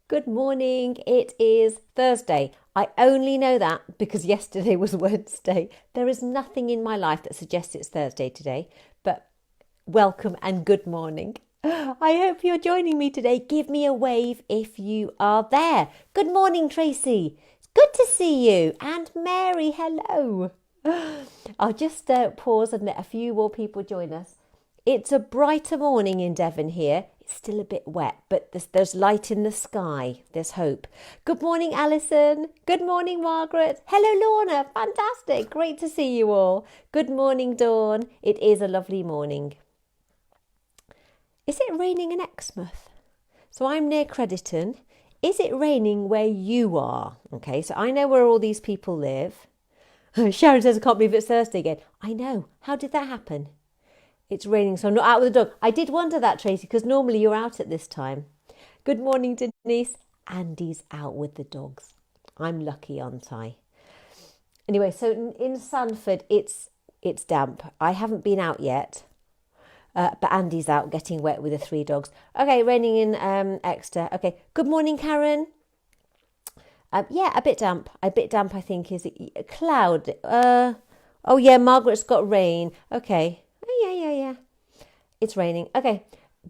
Good morning. It is Thursday. I only know that because yesterday was Wednesday. There is nothing in my life that suggests it's Thursday today, but welcome and good morning. I hope you're joining me today. Give me a wave if you are there. Good morning, Tracy. It's good to see you. And Mary, hello. I'll just pause and let a few more people join us. It's a brighter morning in Devon here. It's still a bit wet, but there's light in the sky. There's hope. Good morning, Alison. Good morning, Margaret. Hello, Lorna. Fantastic. Great to see you all. Good morning, Dawn. It is a lovely morning. Is it raining in Exmouth? So I'm near Crediton. Is it raining where you are? Okay, so I know where all these people live. Sharon says, I can't believe it's Thursday again. I know. How did that happen? It's raining, so I'm not out with the dog. I did wonder that, Tracy, because normally you're out at this time. Good morning, Denise. Andy's out with the dogs. I'm lucky, aren't I? Anyway, so in Sanford, it's damp. I haven't been out yet, but Andy's out getting wet with the three dogs. Okay, raining in Exeter. Okay, good morning, Karen. Yeah, a bit damp. A bit damp, I think, is it? Cloud. Oh, yeah, Margaret's got rain. Okay. Yeah. It's raining. Okay.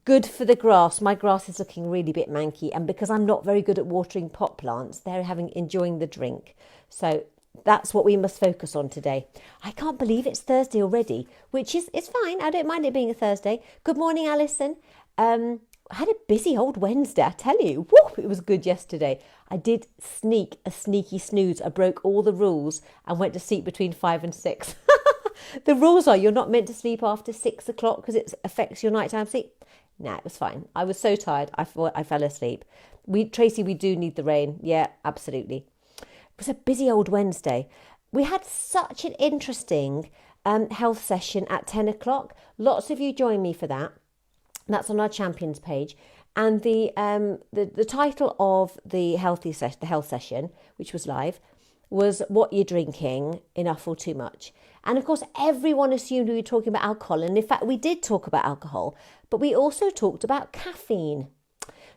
Good for the grass. My grass is looking really a bit manky. And because I'm not very good at watering pot plants, they're enjoying the drink. So that's what we must focus on today. I can't believe it's Thursday already, which is it's fine. I don't mind it being a Thursday. Good morning, Alison. I had a busy old Wednesday, I tell you. Woo, it was good yesterday. I did sneak a sneaky snooze. I broke all the rules and went to sleep between 5 and 6. The rules are you're not meant to sleep after 6 o'clock because it affects your nighttime sleep. Nah, it was fine. I was so tired, I fell asleep. Tracy, we do need the rain. Yeah, absolutely. It was a busy old Wednesday. We had such an interesting health session at 10 o'clock. Lots of you joined me for that. That's on our champions page. And the title of the health session, which was live, was What You're Drinking, Enough or Too Much. And of course, everyone assumed we were talking about alcohol. And in fact, we did talk about alcohol, but we also talked about caffeine.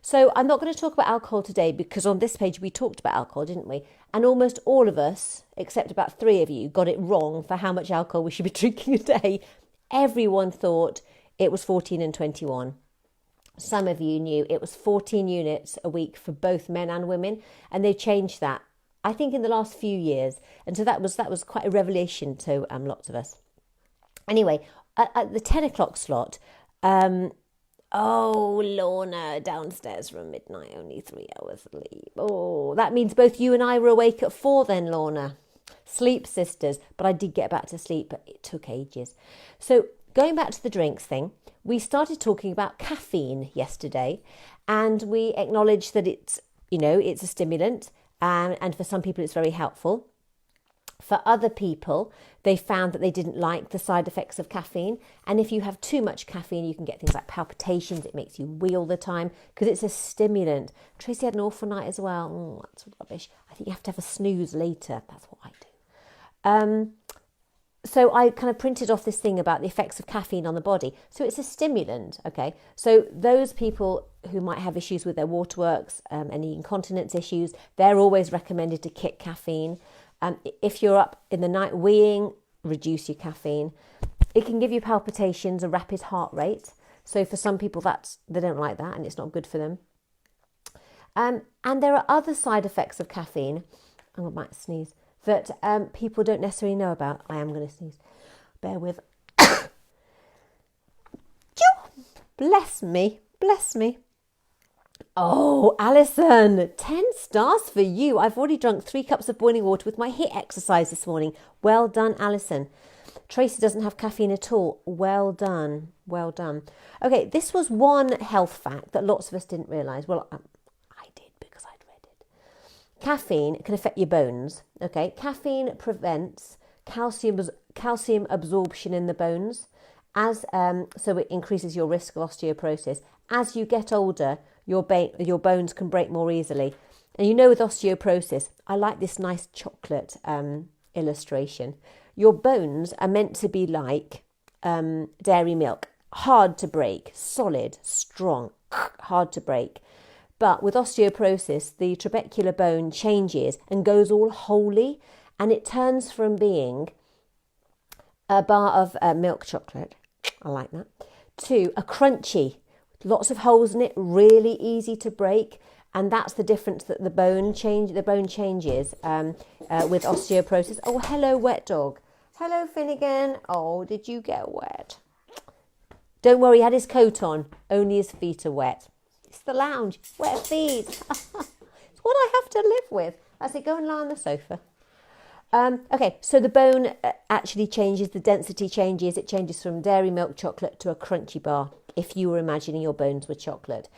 So I'm not going to talk about alcohol today because on this page we talked about alcohol, didn't we? And almost all of us, except about 3 of you, got it wrong for how much alcohol we should be drinking a day. Everyone thought it was 14 and 21. Some of you knew it was 14 units a week for both men and women, and they changed that, I think, in the last few years. And so that was quite a revelation to lots of us. Anyway, at the 10 o'clock slot, Lorna, downstairs from midnight, only 3 hours sleep. Oh, that means both you and I were awake at 4 then, Lorna. Sleep sisters. But I did get back to sleep, but it took ages. So going back to the drinks thing, we started talking about caffeine yesterday, and we acknowledged that it's a stimulant. And for some people, it's very helpful. For other people, they found that they didn't like the side effects of caffeine. And if you have too much caffeine, you can get things like palpitations. It makes you wee all the time because it's a stimulant. Tracy had an awful night as well. Oh, that's rubbish. I think you have to have a snooze later. That's what I do. So I kind of printed off this thing about the effects of caffeine on the body. So it's a stimulant, okay? So those people who might have issues with their waterworks, any incontinence issues, they're always recommended to kick caffeine. If you're up in the night weeing, reduce your caffeine. It can give you palpitations, a rapid heart rate. So for some people, they don't like that and it's not good for them. And there are other side effects of caffeine. I might sneeze. That people don't necessarily know about. I am going to sneeze. Bear with. Bless me. Oh, Alison, 10 stars for you. I've already drunk 3 cups of boiling water with my HIIT exercise this morning. Well done, Alison. Tracy doesn't have caffeine at all. Well done. Okay, this was one health fact that lots of us didn't realise. Well, I did because I'd read it. Caffeine can affect your bones. Okay, caffeine prevents calcium absorption in the bones, so it increases your risk of osteoporosis. As you get older, your bones can break more easily. And with osteoporosis, I like this nice chocolate illustration. Your bones are meant to be like dairy milk, hard to break, solid, strong, hard to break. But with osteoporosis, the trabecular bone changes and goes all holy, and it turns from being a bar of milk chocolate, I like that, to a crunchy, lots of holes in it, really easy to break. And that's the difference that the bone changes with osteoporosis. Oh, hello, wet dog. Hello, Finnegan. Oh, did you get wet? Don't worry, he had his coat on. Only his feet are wet. It's the lounge. Wet feet. It's what I have to live with. I say, go and lie on the sofa. Okay, so the bone actually changes, the density changes. It changes from dairy milk chocolate to a crunchy bar, if you were imagining your bones were chocolate.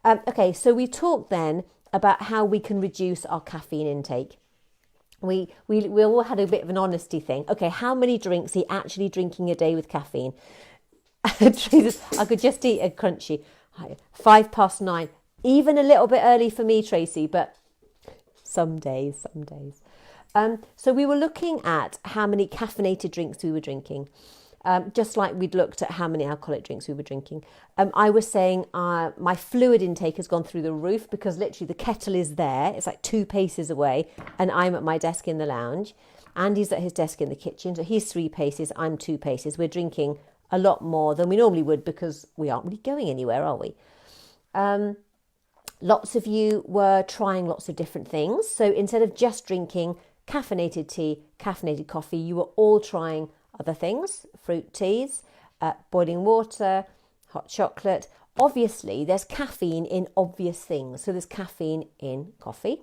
Okay, so we talked then about how we can reduce our caffeine intake. We all had a bit of an honesty thing. Okay, how many drinks are you actually drinking a day with caffeine? Jesus, I could just eat a crunchy. 9:05. Even a little bit early for me, Tracy, but some days. So we were looking at how many caffeinated drinks we were drinking, just like we'd looked at how many alcoholic drinks we were drinking. I was saying my fluid intake has gone through the roof because literally the kettle is there. It's like 2 paces away and I'm at my desk in the lounge. Andy's at his desk in the kitchen. So he's 3 paces, I'm 2 paces. We're drinking a lot more than we normally would because we aren't really going anywhere, are we? Lots of you were trying lots of different things. So instead of just drinking caffeinated tea, caffeinated coffee, you were all trying other things, fruit teas, boiling water, hot chocolate. Obviously, there's caffeine in obvious things. So there's caffeine in coffee.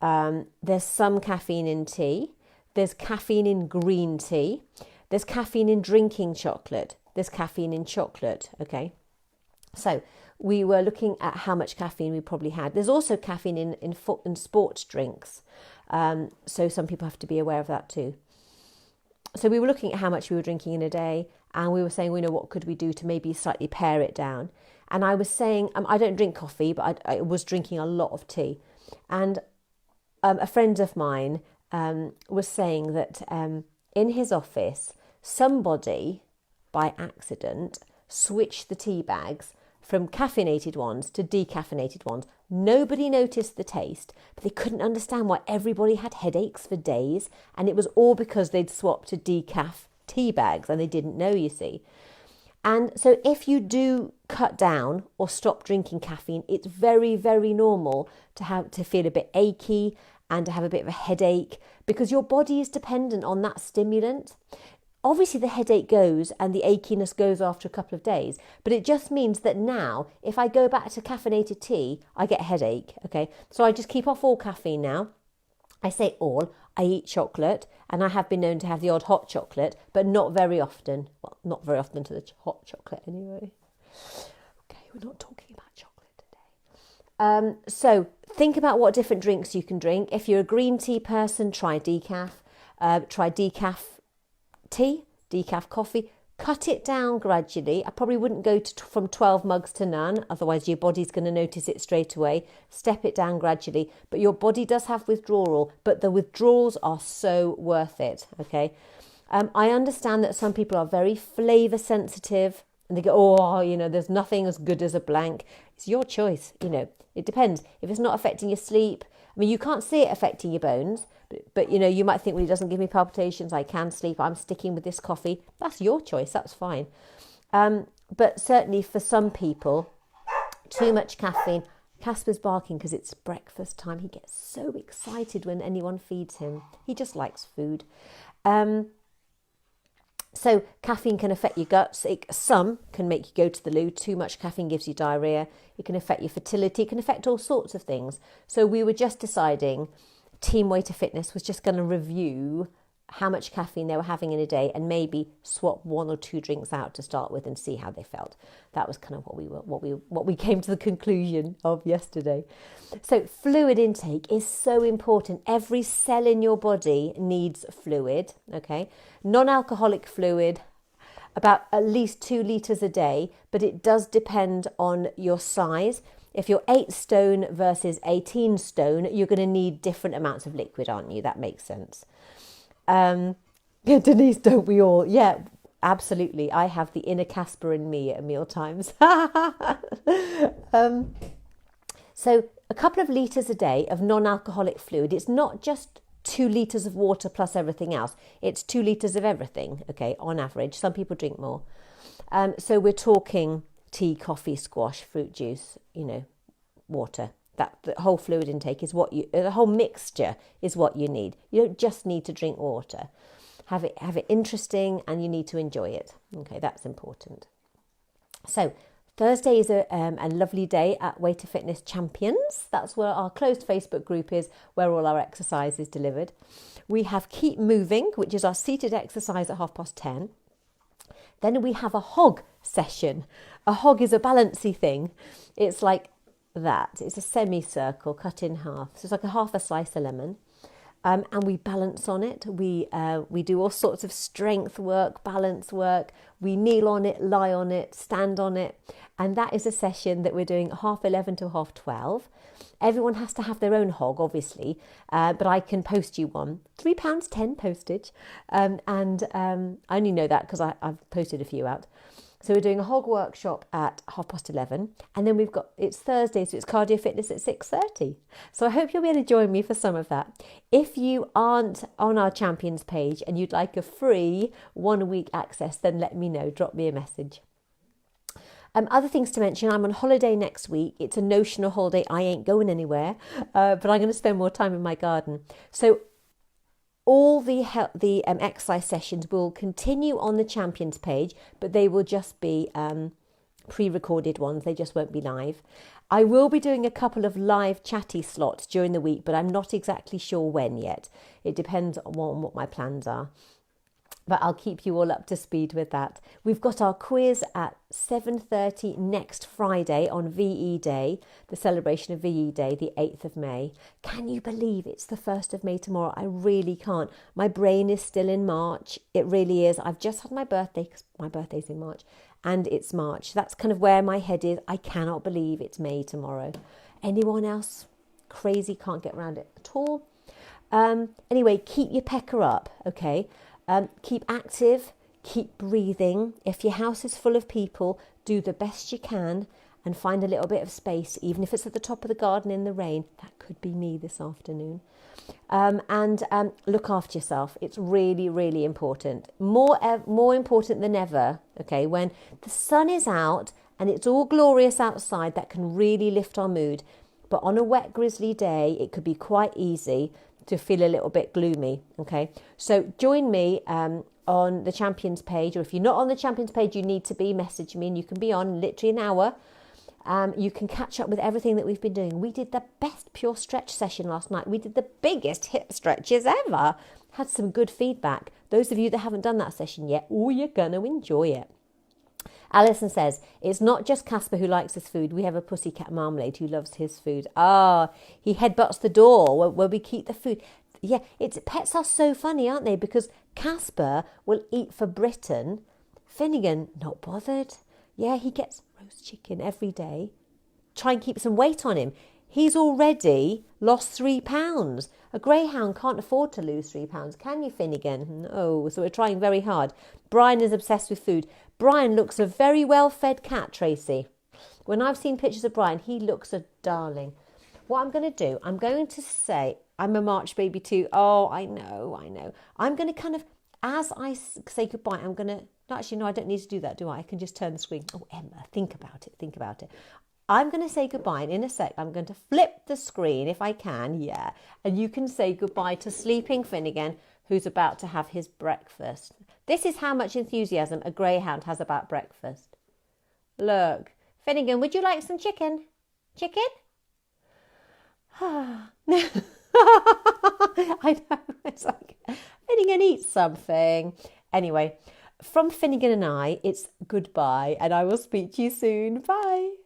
There's some caffeine in tea. There's caffeine in green tea. There's caffeine in drinking chocolate. There's caffeine in chocolate, okay? So we were looking at how much caffeine we probably had. There's also caffeine in sports drinks. So some people have to be aware of that too. So we were looking at how much we were drinking in a day, and we were saying, what could we do to maybe slightly pare it down? And I was saying, I don't drink coffee, but I was drinking a lot of tea. And a friend of mine was saying that in his office, somebody by accident switched the tea bags from caffeinated ones to decaffeinated ones. Nobody noticed the taste, but they couldn't understand why everybody had headaches for days. And it was all because they'd swapped to decaf tea bags and they didn't know, you see. And so if you do cut down or stop drinking caffeine, it's very, very normal to feel a bit achy and to have a bit of a headache because your body is dependent on that stimulant. Obviously, the headache goes and the achiness goes after a couple of days, but it just means that now, if I go back to caffeinated tea, I get a headache, okay? So I just keep off all caffeine now. I say all. I eat chocolate, and I have been known to have the odd hot chocolate, but not very often. Well, not very often to the hot chocolate anyway. Okay, we're not talking about chocolate today. So think about what different drinks you can drink. If you're a green tea person, try decaf. Try decaf tea, decaf coffee. Cut it down gradually. I probably wouldn't go from 12 mugs to none, otherwise your body's going to notice it straight away. Step it down gradually. But your body does have withdrawal, but the withdrawals are so worth it, okay? I understand that some people are very flavour sensitive and they go, there's nothing as good as a blank. It's your choice, it depends. If it's not affecting your sleep, you can't see it affecting your bones, but you might think, well, it doesn't give me palpitations, I can sleep, I'm sticking with this coffee. That's your choice, that's fine. But certainly for some people, too much caffeine. Casper's barking because it's breakfast time. He gets so excited when anyone feeds him. He just likes food. So caffeine can affect your guts. Some can make you go to the loo. Too much caffeine gives you diarrhea. It can affect your fertility. It can affect all sorts of things. So we were just deciding, Team Waiter Fitness was just going to review how much caffeine they were having in a day and maybe swap 1 or 2 drinks out to start with and see how they felt. That was kind of what we came to the conclusion of yesterday. So fluid intake is so important. Every cell in your body needs fluid, okay? Non-alcoholic fluid, about at least 2 litres a day, but it does depend on your size. If you're 8 stone versus 18 stone, you're going to need different amounts of liquid, aren't you? That makes sense. Denise, don't we all? Yeah, absolutely. I have the inner Casper in me at meal times. So a couple of litres a day of non-alcoholic fluid. It's not just 2 litres of water plus everything else. It's 2 litres of everything, okay, on average. Some people drink more. So we're talking tea, coffee, squash, fruit juice, water. That the whole fluid intake is the whole mixture is what you need. You don't just need to drink water. Have it interesting, and you need to enjoy it. Okay, that's important. So Thursday is a lovely day at Way to Fitness Champions. That's where our closed Facebook group is, where all our exercise is delivered. We have Keep Moving, which is our seated exercise at 10:30. Then we have a hog session. A hog is a balancy thing. It's like that. It's a semicircle cut in half. So it's like a half a slice of lemon. And we balance on it. We do all sorts of strength work, balance work. We kneel on it, lie on it, stand on it. And that is a session that we're doing at 11:30 to 12:30. Everyone has to have their own hog, obviously, but I can post you one. £3.10 postage. I only know that because I've posted a few out. So we're doing a hog workshop at 11:30, and then it's Thursday, so it's cardio fitness at 6:30. So I hope you'll be able to join me for some of that. If you aren't on our champions page and you'd like a free 1 week access, then let me know. Drop me a message. Other things to mention, I'm on holiday next week. It's a notional holiday. I ain't going anywhere, but I'm going to spend more time in my garden. So all the exercise sessions will continue on the Champions page, but they will just be pre-recorded ones. They just won't be live. I will be doing a couple of live chatty slots during the week, but I'm not exactly sure when yet. It depends on what my plans are. But I'll keep you all up to speed with that. We've got our quiz at 7:30 next Friday on VE Day, the celebration of VE Day, the 8th of May. Can you believe it's the 1st of May tomorrow? I really can't. My brain is still in March. It really is. I've just had my birthday, because my birthday's in March, and it's March. That's kind of where my head is. I cannot believe it's May tomorrow. Anyone else crazy? Can't get around it at all. Anyway, keep your pecker up, okay? Keep active, keep breathing. If your house is full of people, do the best you can and find a little bit of space, even if it's at the top of the garden in the rain. That could be me this afternoon. And look after yourself. It's really, really important. More important than ever, okay? When the sun is out and it's all glorious outside, that can really lift our mood. But on a wet, grizzly day, it could be quite easy to feel a little bit gloomy, okay? So join me on the Champions page, or if you're not on the Champions page, you need to message me, and you can be on literally an hour. You can catch up with everything that we've been doing. We did the best pure stretch session last night. We did the biggest hip stretches ever. Had some good feedback. Those of you that haven't done that session yet, you're going to enjoy it. Alison says, it's not just Casper who likes his food. We have a pussycat Marmalade who loves his food. He headbutts the door where we keep the food. Yeah, pets are so funny, aren't they? Because Casper will eat for Britain. Finnegan, not bothered. Yeah, he gets roast chicken every day. Try and keep some weight on him. He's already lost 3 pounds. A greyhound can't afford to lose 3 pounds, can you, Finnegan? No, so we're trying very hard. Brian is obsessed with food. Brian looks a very well-fed cat, Tracy. When I've seen pictures of Brian, he looks a darling. What I'm going to do, I'm going to say, I'm a March baby too. Oh, I know. I'm going to kind of, as I say goodbye, I'm going to, actually, no, I don't need to do that, do I? I can just turn the screen. Oh, Emma, think about it. I'm going to say goodbye, and in a sec, I'm going to flip the screen if I can, yeah. And you can say goodbye to sleeping Finnegan, who's about to have his breakfast. This is how much enthusiasm a greyhound has about breakfast. Look, Finnegan, would you like some chicken? Chicken? I know, it's like, Finnegan, eat something. Anyway, from Finnegan and I, it's goodbye, and I will speak to you soon. Bye.